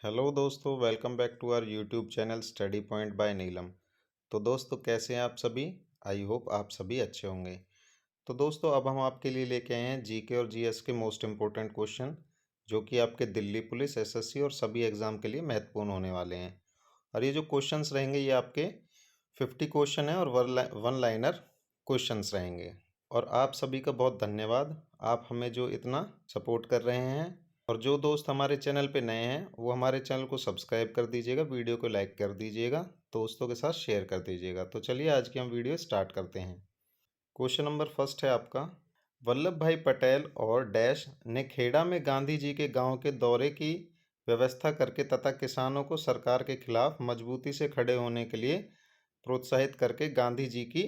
Hello दोस्तों, welcome back to our YouTube channel study point by Neelam. तो दोस्तों, कैसे हैं आप सभी? आई होप आप सभी अच्छे होंगे। तो दोस्तों, अब हम आपके लिए लेके आए हैं जीके और जीएस के मोस्ट इम्पोर्टेंट क्वेश्चन, जो कि आपके दिल्ली पुलिस, एसएससी और सभी एग्ज़ाम के लिए महत्वपूर्ण होने वाले हैं। और ये जो क्वेश्चंस रहेंगे, ये आपके 50 क्वेश्चन है और वन लाइनर क्वेश्चंस रहेंगे। और आप सभी का बहुत धन्यवाद, आप हमें जो इतना सपोर्ट कर रहे हैं। और जो दोस्त हमारे चैनल पे नए हैं, वो हमारे चैनल को सब्सक्राइब कर दीजिएगा, वीडियो को लाइक कर दीजिएगा, दोस्तों के साथ शेयर कर दीजिएगा। तो चलिए आज की हम वीडियो स्टार्ट करते हैं। क्वेश्चन नंबर फर्स्ट है आपका, वल्लभ भाई पटेल और डैश ने खेड़ा में गांधी जी के गांव के दौरे की व्यवस्था करके तथा किसानों को सरकार के खिलाफ मजबूती से खड़े होने के लिए प्रोत्साहित करके गांधी जी की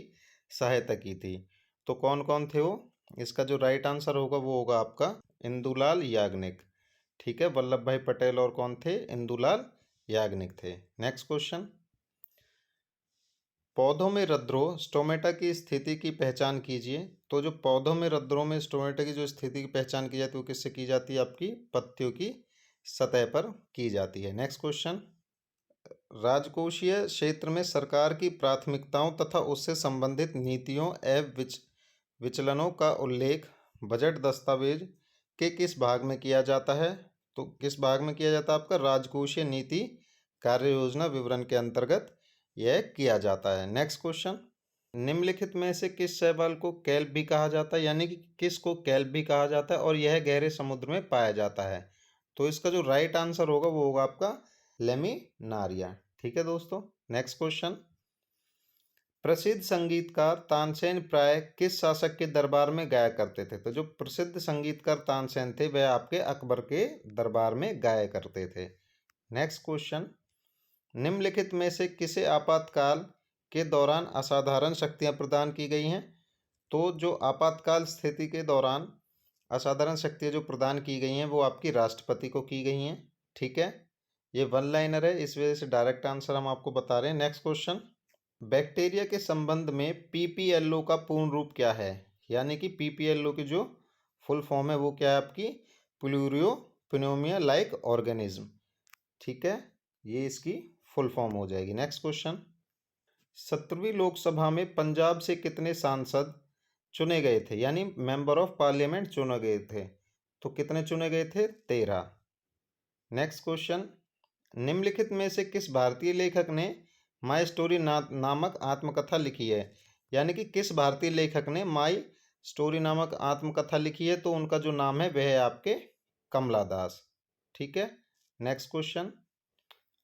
सहायता की थी। तो कौन कौन थे वो? इसका जो राइट आंसर होगा वो होगा आपका इंदुलाल याग्निक। ठीक है, वल्लभ भाई पटेल और कौन थे? इंदुलाल याग्निक थे। नेक्स्ट क्वेश्चन, पौधों में रद्रोह स्टोमेटा की स्थिति की पहचान कीजिए। तो जो पौधों में रद्रोह में स्टोमेटा की जो स्थिति की पहचान की जाती है वो किससे की जाती है? आपकी पत्तियों की सतह पर की जाती है। नेक्स्ट क्वेश्चन, राजकोषीय क्षेत्र में सरकार की प्राथमिकताओं तथा उससे संबंधित नीतियों एवं विचलनों का उल्लेख बजट दस्तावेज के किस भाग में किया जाता है? तो किस भाग में किया जाता है? आपका राजकोषीय नीति कार्य योजना विवरण के अंतर्गत यह किया जाता है। नेक्स्ट क्वेश्चन, निम्नलिखित में से किस शैवाल को कैल्प भी कहा जाता है, यानी कि किस को कैल्प भी कहा जाता है और यह गहरे समुद्र में पाया जाता है? तो इसका जो राइट आंसर होगा वो होगा आपका लेमिनारिया। ठीक है दोस्तों। नेक्स्ट क्वेश्चन, प्रसिद्ध संगीतकार तानसेन प्राय किस शासक के दरबार में गाया करते थे? तो जो प्रसिद्ध संगीतकार तानसेन थे वह आपके अकबर के दरबार में गाया करते थे। नेक्स्ट क्वेश्चन, निम्नलिखित में से किसे आपातकाल के दौरान असाधारण शक्तियां प्रदान की गई हैं? तो जो आपातकाल स्थिति के दौरान असाधारण शक्तियां जो प्रदान की गई हैं वो आपकी राष्ट्रपति को की गई हैं। ठीक है, ये वन लाइनर है, इस वजह से डायरेक्ट आंसर हम आपको बता रहे हैं। नेक्स्ट क्वेश्चन, बैक्टीरिया के संबंध में पीपीएलओ का पूर्ण रूप क्या है? यानी कि पीपीएलओ की जो फुल फॉर्म है वो क्या है? आपकी प्लूरियो प्नोमिया लाइक ऑर्गेनिज्म। ठीक है, ये इसकी फुल फॉर्म हो जाएगी। नेक्स्ट क्वेश्चन, 17वीं लोकसभा में पंजाब से कितने सांसद चुने गए थे, यानी मेंबर ऑफ पार्लियामेंट चुने गए थे? तो कितने चुने गए थे? 13। नेक्स्ट क्वेश्चन, निम्नलिखित में से किस भारतीय लेखक ने माई स्टोरी नामक आत्मकथा लिखी है? यानी कि किस भारतीय लेखक ने माई स्टोरी नामक आत्मकथा लिखी है? तो उनका जो नाम है वह है आपके कमला दास। ठीक है। नेक्स्ट क्वेश्चन,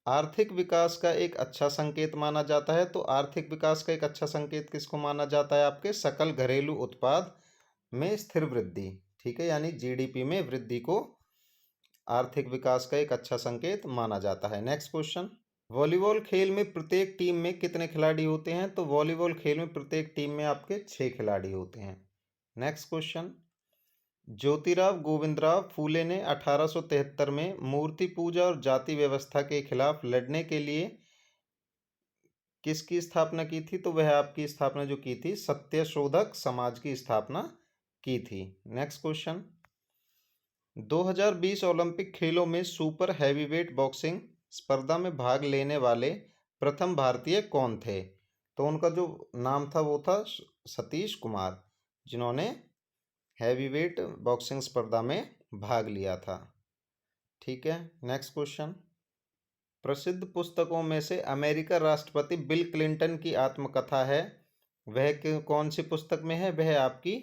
आर्थिक विकास का एक अच्छा संकेत माना जाता है। तो आर्थिक विकास का एक अच्छा संकेत किसको माना जाता है? आपके सकल घरेलू उत्पाद में स्थिर वृद्धि। ठीक है, यानी जीडीपी में वृद्धि को आर्थिक विकास का एक अच्छा संकेत माना जाता है। नेक्स्ट क्वेश्चन, वॉलीबॉल खेल में प्रत्येक टीम में कितने खिलाड़ी होते हैं? तो वॉलीबॉल खेल में प्रत्येक टीम में आपके 6 खिलाड़ी होते हैं। नेक्स्ट क्वेश्चन, ज्योतिराव गोविंदराव फूले ने 1873 में मूर्ति पूजा और जाति व्यवस्था के खिलाफ लड़ने के लिए किसकी स्थापना की थी? तो वह आपकी स्थापना जो की थी सत्यशोधक समाज की स्थापना की थी। नेक्स्ट क्वेश्चन, 2020 ओलंपिक खेलों में सुपर हैवीवेट बॉक्सिंग स्पर्धा में भाग लेने वाले प्रथम भारतीय कौन थे? तो उनका जो नाम था वो था सतीश कुमार, जिन्होंने हैवीवेट बॉक्सिंग स्पर्धा में भाग लिया था। ठीक है। नेक्स्ट क्वेश्चन, प्रसिद्ध पुस्तकों में से अमेरिका राष्ट्रपति बिल क्लिंटन की आत्मकथा है, वह कौन सी पुस्तक में है? वह आपकी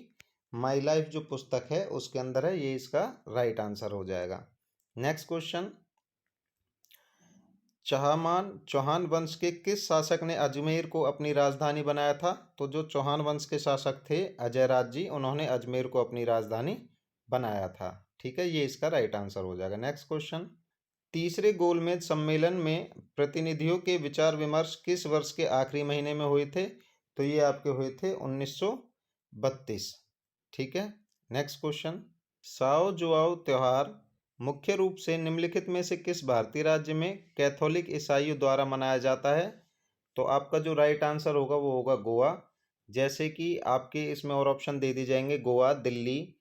माई लाइफ जो पुस्तक है उसके अंदर है। ये इसका राइट आंसर हो जाएगा। नेक्स्ट क्वेश्चन, चौहान वंश के किस शासक ने अजमेर को अपनी राजधानी बनाया था? तो जो चौहान वंश के शासक थे अजयराज जी, उन्होंने अजमेर को अपनी राजधानी बनाया था। ठीक है, ये इसका राइट आंसर हो जाएगा। नेक्स्ट क्वेश्चन, तीसरे गोलमेज सम्मेलन में प्रतिनिधियों के विचार विमर्श किस वर्ष के आखिरी महीने में हुए थे? तो ये आपके हुए थे 1932। ठीक है। नेक्स्ट क्वेश्चन, साओ जुआओ त्योहार मुख्य रूप से निम्नलिखित में से किस भारतीय राज्य में कैथोलिक ईसाइयों द्वारा मनाया जाता है? तो आपका जो राइट आंसर होगा वो होगा गोवा। जैसे कि आपके इसमें और ऑप्शन दे दी जाएंगे, गोवा, दिल्ली।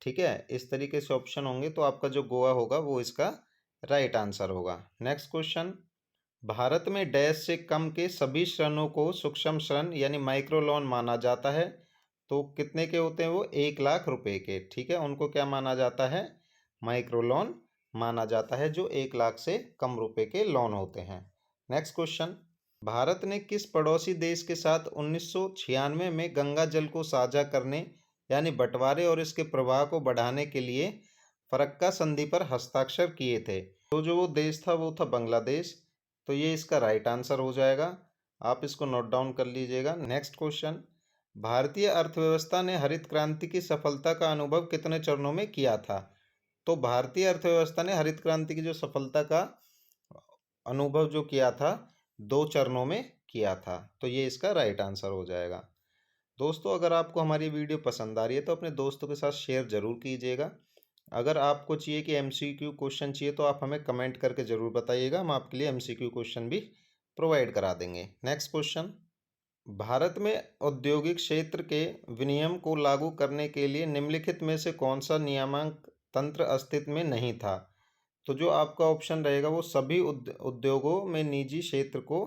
ठीक है, इस तरीके से ऑप्शन होंगे, तो आपका जो गोवा होगा वो इसका राइट आंसर होगा। नेक्स्ट क्वेश्चन, भारत में डैश से कम के सभी ऋणों को सूक्ष्म ऋण यानी माइक्रो लोन माना जाता है। तो कितने के होते हैं वो? 1 लाख रुपए के। ठीक है, उनको क्या माना जाता है? माइक्रो लोन माना जाता है, जो 1 लाख से कम रुपए के लोन होते हैं। नेक्स्ट क्वेश्चन, भारत ने किस पड़ोसी देश के साथ 1996 में गंगा जल को साझा करने यानी बंटवारे और इसके प्रवाह को बढ़ाने के लिए फरक्का संधि पर हस्ताक्षर किए थे? तो जो वो देश था वो था बांग्लादेश। तो ये इसका राइट आंसर हो जाएगा। आप इसको नोट डाउन कर लीजिएगा। नेक्स्ट क्वेश्चन, भारतीय अर्थव्यवस्था ने हरित क्रांति की सफलता का अनुभव कितने चरणों में किया था? तो भारतीय अर्थव्यवस्था ने हरित क्रांति की जो सफलता का अनुभव जो किया था 2 चरणों में किया था। तो ये इसका राइट आंसर हो जाएगा। दोस्तों, अगर आपको हमारी वीडियो पसंद आ रही है तो अपने दोस्तों के साथ शेयर जरूर कीजिएगा। अगर आपको चाहिए कि एमसीक्यू क्वेश्चन चाहिए तो आप हमें कमेंट करके ज़रूर बताइएगा, हम आपके लिए एमसीक्यू क्वेश्चन भी प्रोवाइड करा देंगे। नेक्स्ट क्वेश्चन, भारत में औद्योगिक क्षेत्र के विनियम को लागू करने के लिए निम्नलिखित में से कौन सा नियामक तंत्र अस्तित्व में नहीं था? तो जो आपका ऑप्शन रहेगा वो सभी उद्योगों में निजी क्षेत्र को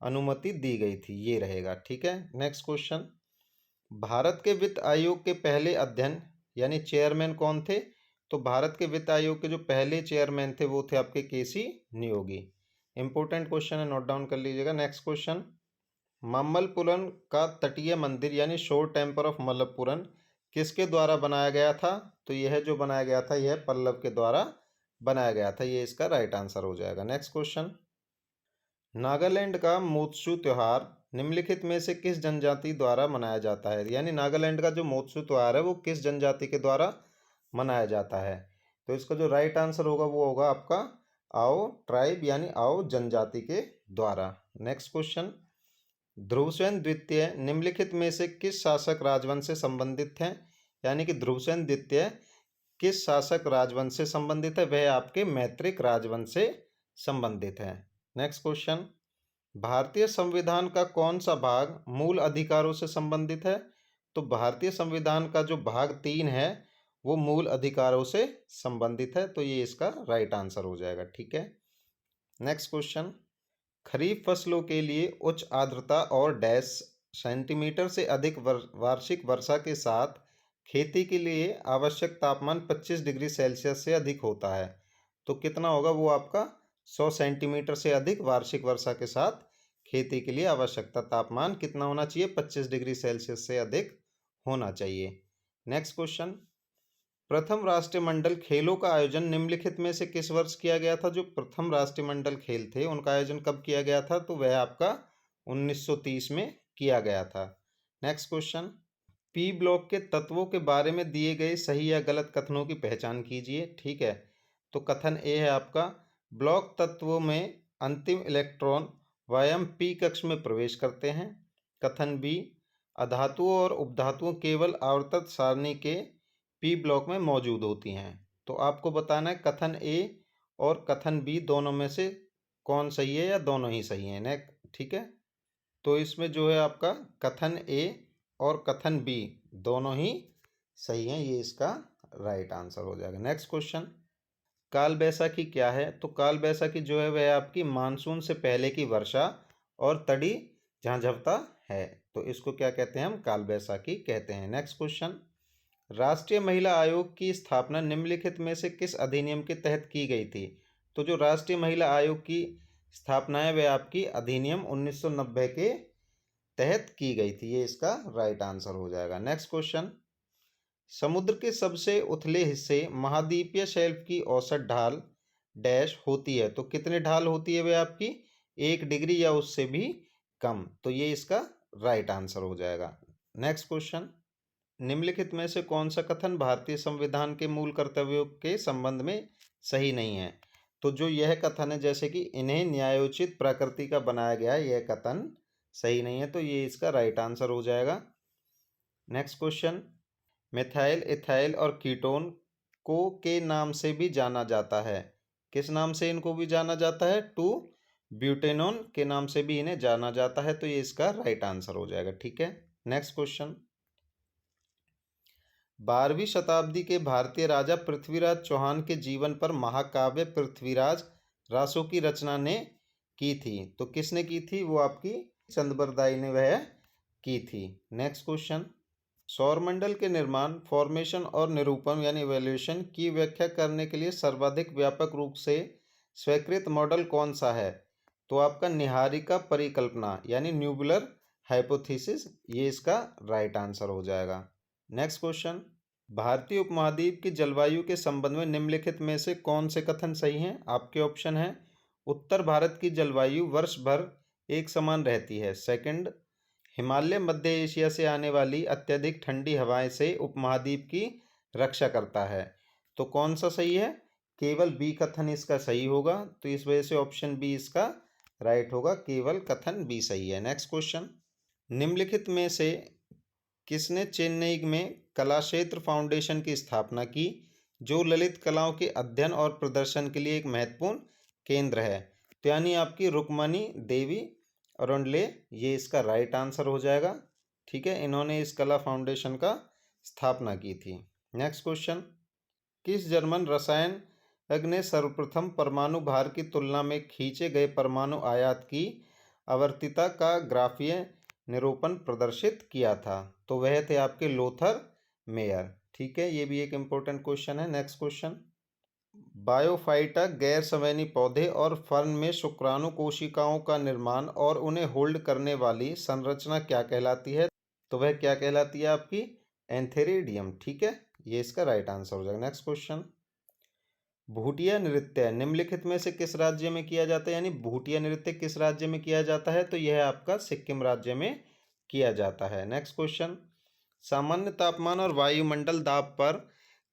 अनुमति दी गई थी, ये रहेगा। ठीक है, नेक्स्ट क्वेश्चन, भारत के वित्त आयोग के पहले अध्ययन यानी चेयरमैन कौन थे? तो भारत के वित्त आयोग के जो पहले चेयरमैन थे वो थे आपके केसी नियोगी। इंपॉर्टेंट क्वेश्चन है, नोट डाउन कर लीजिएगा। नेक्स्ट क्वेश्चन, मम्मलपुरम का तटीय मंदिर यानी शोर टेम्पल ऑफ मल्लपुरम किसके द्वारा बनाया गया था? तो यह जो बनाया गया था यह पल्लव के द्वारा बनाया गया था, ये इसका राइट आंसर हो जाएगा। नेक्स्ट क्वेश्चन, नागालैंड का मोत्सू त्योहार निम्नलिखित में से किस जनजाति द्वारा मनाया जाता है? यानी नागालैंड का जो मोत्सू त्योहार है वो किस जनजाति के द्वारा मनाया जाता है? तो इसका जो राइट आंसर होगा वो होगा आपका आओ ट्राइब यानी आओ जनजाति के द्वारा। नेक्स्ट क्वेश्चन, ध्रुवसेन द्वितीय निम्नलिखित में से किस शासक राजवंश से संबंधित हैं? यानी कि ध्रुवसेन द्वितीय किस शासक राजवंश से संबंधित है? वह आपके मैत्रिक राजवंश से संबंधित है। नेक्स्ट क्वेश्चन, भारतीय संविधान का कौन सा भाग मूल अधिकारों से संबंधित है? तो भारतीय संविधान का जो भाग 3 है वो मूल अधिकारों से संबंधित है, तो ये इसका राइट आंसर हो जाएगा। ठीक है, नेक्स्ट क्वेश्चन, खरीफ फसलों के लिए उच्च आर्द्रता और डैश सेंटीमीटर से अधिक वार्षिक वर्षा के साथ खेती के लिए आवश्यक तापमान 25 डिग्री सेल्सियस से अधिक होता है। तो कितना होगा वो आपका? 100 सेंटीमीटर से अधिक वार्षिक वर्षा के साथ खेती के लिए आवश्यकता तापमान कितना होना चाहिए? 25 डिग्री सेल्सियस से अधिक होना चाहिए। नेक्स्ट क्वेश्चन, प्रथम राष्ट्रमंडल खेलों का आयोजन निम्नलिखित में से किस वर्ष किया गया था? जो प्रथम राष्ट्रमंडल खेल थे उनका आयोजन कब किया गया था? तो वह आपका 1930 में किया गया था। नेक्स्ट क्वेश्चन, पी ब्लॉक के तत्वों के बारे में दिए गए सही या गलत कथनों की पहचान कीजिए। ठीक है, तो कथन ए है आपका, ब्लॉक तत्वों में अंतिम इलेक्ट्रॉन व्यायाम पी कक्ष में प्रवेश करते हैं। कथन बी, अधातुओं और उपधातुओं केवल आवर्तक सारणी के पी ब्लॉक में मौजूद होती हैं। तो आपको बताना है कथन ए और कथन बी दोनों में से कौन सही है या दोनों ही सही है। ठीक है, तो इसमें जो है आपका कथन ए और कथन बी दोनों ही सही हैं, ये इसका राइट आंसर हो जाएगा। नेक्स्ट क्वेश्चन, काल बैसाखी क्या है? तो काल बैसाखी जो है वह आपकी मानसून से पहले की वर्षा और तड़ी झांझवता है, तो इसको क्या कहते हैं? हम काल बैसाखी कहते हैं। नेक्स्ट क्वेश्चन, राष्ट्रीय महिला आयोग की स्थापना निम्नलिखित में से किस अधिनियम के तहत की गई थी? तो जो राष्ट्रीय महिला आयोग की स्थापना है वह आपकी अधिनियम 1990 के तहत की गई थी, ये इसका राइट आंसर हो जाएगा। नेक्स्ट क्वेश्चन, समुद्र के सबसे उथले हिस्से महाद्वीपीय शेल्फ की औसत ढाल डैश होती है। तो कितने ढाल होती है वह आपकी? 1 डिग्री या उससे भी कम, तो ये इसका राइट आंसर हो जाएगा। नेक्स्ट क्वेश्चन, निम्नलिखित में से कौन सा कथन भारतीय संविधान के मूल कर्तव्यों के संबंध में सही नहीं है? तो जो यह कथन है जैसे कि इन्हें न्यायोचित प्रकृति का बनाया गया है, यह कथन सही नहीं है, तो ये इसका राइट आंसर हो जाएगा। नेक्स्ट क्वेश्चन, मिथाइल इथाइल और कीटोन को के नाम से भी जाना जाता है। किस नाम से इनको भी जाना जाता है? टू ब्यूटेनॉन के नाम से भी इन्हें जाना जाता है, तो ये इसका राइट आंसर हो जाएगा। ठीक है, नेक्स्ट क्वेश्चन, 12वीं शताब्दी के भारतीय राजा पृथ्वीराज चौहान के जीवन पर महाकाव्य पृथ्वीराज रासो की रचना ने की थी। तो किसने की थी? वो आपकी चंद्रबरदाई ने वह की थी। नेक्स्ट क्वेश्चन, सौरमंडल के निर्माण, फॉर्मेशन और निरूपण यानी इवैल्यूएशन की व्याख्या करने के लिए सर्वाधिक व्यापक रूप से स्वीकृत मॉडल कौन सा है? तो आपका निहारिका परिकल्पना यानी न्यूबुलर हाइपोथेसिस, ये इसका राइट आंसर हो जाएगा। नेक्स्ट क्वेश्चन, भारतीय उपमहाद्वीप की जलवायु के संबंध में निम्नलिखित में से कौन से कथन सही हैं? आपके ऑप्शन है, उत्तर भारत की जलवायु वर्ष भर एक समान रहती है। सेकंड, हिमालय मध्य एशिया से आने वाली अत्यधिक ठंडी हवाएं से उपमहाद्वीप की रक्षा करता है। तो कौन सा सही है? केवल बी कथन इसका सही होगा। तो इस वजह से ऑप्शन बी इसका राइट होगा, केवल कथन बी सही है। नेक्स्ट क्वेश्चन, निम्नलिखित में से किसने चेन्नई में कला क्षेत्र फाउंडेशन की स्थापना की, जो ललित कलाओं के अध्ययन और प्रदर्शन के लिए एक महत्वपूर्ण केंद्र है? तो यानी आपकी रुक्मणी देवी अरुणले, ये इसका राइट आंसर हो जाएगा। ठीक है, इन्होंने इस कला फाउंडेशन का स्थापना की थी। नेक्स्ट क्वेश्चन, किस जर्मन रसायनज्ञ ने सर्वप्रथम परमाणु भार की तुलना में खींचे गए परमाणु आयात की आवर्तीता का ग्राफीय निरूपण प्रदर्शित किया था? तो वह थे आपके लोथर मेयर। ठीक है, ये भी एक इम्पोर्टेंट क्वेश्चन है। नेक्स्ट क्वेश्चन, बायोफाइटा गैर संवहनी पौधे और फर्न में शुक्राणु कोशिकाओं का निर्माण और उन्हें होल्ड करने वाली संरचना क्या कहलाती है? तो वह क्या कहलाती है? आपकी एंथेरिडियम। ठीक है, ये इसका राइट आंसर हो जाएगा। नेक्स्ट क्वेश्चन, भूटिया नृत्य निम्नलिखित में से किस राज्य में किया जाता है? यानी भूटिया नृत्य किस राज्य में किया जाता है? तो यह आपका सिक्किम राज्य में किया जाता है। नेक्स्ट क्वेश्चन, सामान्य तापमान और वायुमंडल दाब पर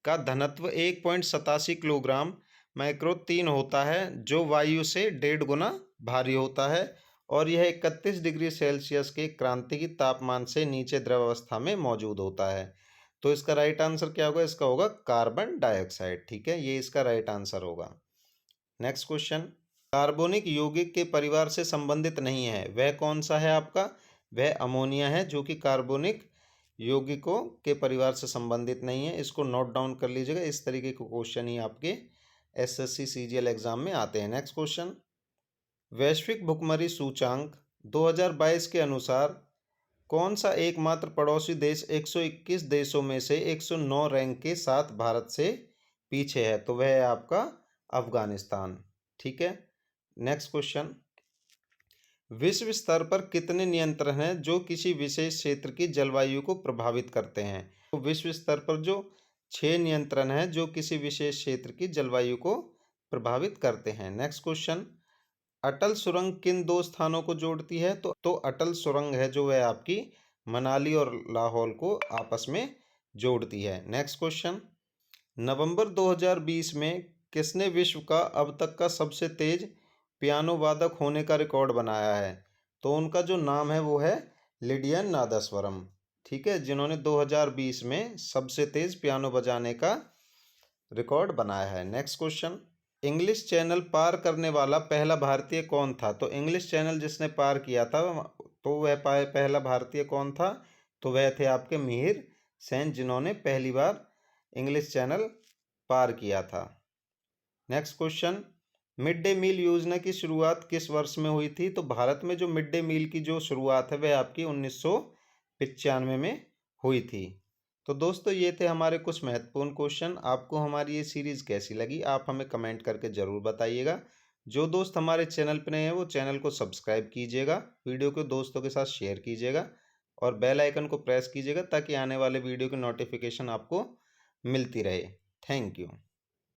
का घनत्व 1.87 किलोग्राम माइक्रो 3 होता है, जो वायु से 1.5 गुना भारी होता है और यह 31 डिग्री सेल्सियस के क्रांतिक तापमान से नीचे द्रव अवस्था में मौजूद होता है। तो इसका राइट आंसर क्या होगा? इसका होगा कार्बन डाइऑक्साइड। ठीक है, ये इसका राइट आंसर होगा। नेक्स्ट क्वेश्चन, कार्बोनिक यौगिक के परिवार से संबंधित नहीं है, वह कौन सा है? आपका वह अमोनिया है, जो कि कार्बोनिक यौगिकों के परिवार से संबंधित नहीं है। इसको नोट डाउन कर लीजिएगा, इस तरीके के क्वेश्चन ही आपके एसएससी सीजीएल एग्जाम में आते हैं। नेक्स्ट क्वेश्चन, वैश्विक भुखमरी सूचांक 2022 के अनुसार कौन सा एकमात्र पड़ोसी देश 121 देशों में से 109 रैंक के साथ भारत से पीछे है? तो वह है आपका अफगानिस्तान। ठीक है, नेक्स्ट क्वेश्चन, विश्व स्तर पर कितने नियंत्रण हैं जो किसी विशेष क्षेत्र की जलवायु को प्रभावित करते हैं? तो विश्व स्तर पर जो 6 नियंत्रण हैं जो किसी विशेष क्षेत्र की जलवायु को प्रभावित करते हैं। नेक्स्ट क्वेश्चन, अटल सुरंग किन 2 स्थानों को जोड़ती है? तो अटल सुरंग है जो वह आपकी मनाली और लाहौल को आपस में जोड़ती है। नेक्स्ट क्वेश्चन, नवंबर 2020 में किसने विश्व का अब तक का सबसे तेज पियानो वादक होने का रिकॉर्ड बनाया है? तो उनका जो नाम है वो है लिडियन नादस्वरम। ठीक है, जिन्होंने 2020 में सबसे तेज पियानो बजाने का रिकॉर्ड बनाया है। नेक्स्ट क्वेश्चन, इंग्लिश चैनल पार करने वाला पहला भारतीय कौन था? तो इंग्लिश चैनल जिसने पार किया था तो वह पहला भारतीय कौन था? तो वह थे आपके मिहिर सेन, जिन्होंने पहली बार इंग्लिश चैनल पार किया था। Next question, mid day meal योजना की शुरुआत किस वर्ष में हुई थी? तो भारत में जो मिड डे मील की जो शुरुआत है वह आपकी 1995 में हुई थी। तो दोस्तों, ये थे हमारे कुछ महत्वपूर्ण क्वेश्चन। आपको हमारी ये सीरीज़ कैसी लगी आप हमें कमेंट करके ज़रूर बताइएगा। जो दोस्त हमारे चैनल पर नए हैं वो चैनल को सब्सक्राइब कीजिएगा, वीडियो को दोस्तों के साथ शेयर कीजिएगा और बेल आइकन को प्रेस कीजिएगा ताकि आने वाले वीडियो की नोटिफिकेशन आपको मिलती रहे। Thank you.